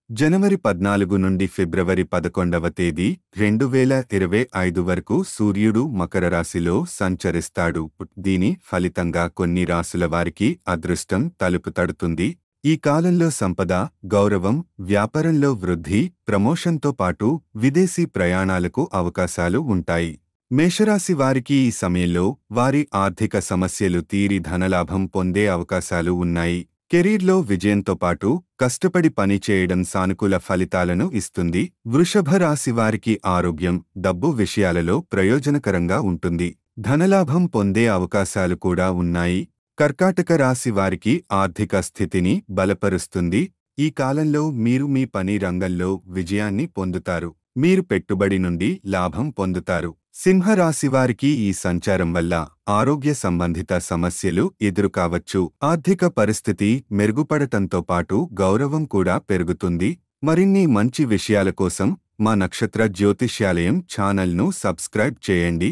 జనవరి 14 నుండి ఫిబ్రవరి 11వ తేదీ 2025 వరకు సూర్యుడు మకర రాశిలో సంచరిస్తాడు. దీని ఫలితంగా కొన్ని రాశుల వారికి అదృష్టం తలుపు తడుతుంది. ఈ కాలంలో సంపద, గౌరవం, వ్యాపారంలో వృద్ధి, ప్రమోషన్తో పాటు విదేశీ ప్రయాణాలకు అవకాశాలు ఉంటాయి. మేషరాశి వారికి ఈ సమయంలో వారి ఆర్థిక సమస్యలు తీరి ధనలాభం పొందే అవకాశాలు ఉన్నాయి. కెరీర్లో విజయంతో పాటు కష్టపడి పనిచేయడం సానుకూల ఫలితాలను ఇస్తుంది. వృషభ రాశి వారికి ఆరోగ్యం, డబ్బు విషయాలలో ప్రయోజనకరంగా ఉంటుంది. ధనలాభం పొందే అవకాశాలు కూడా ఉన్నాయి. కర్కాటక రాశి వారికి ఆర్థిక స్థితిని బలపరుస్తుంది. ఈ కాలంలో మీరు మీ పని రంగంలో విజయాన్ని పొందుతారు. మీరు పెట్టుబడి నుండి లాభం పొందుతారు. సింహరాశి వారికి ఈ సంచారం వల్ల ఆరోగ్య సంబంధిత సమస్యలు ఎదురుకావచ్చు. ఆర్థిక పరిస్థితి మెరుగుపడటంతో పాటు గౌరవం కూడా పెరుగుతుంది. మరిన్ని మంచి విషయాల కోసం మా నక్షత్ర జ్యోతిష్యాలయం ఛానల్ను సబ్స్క్రైబ్ చేయండి.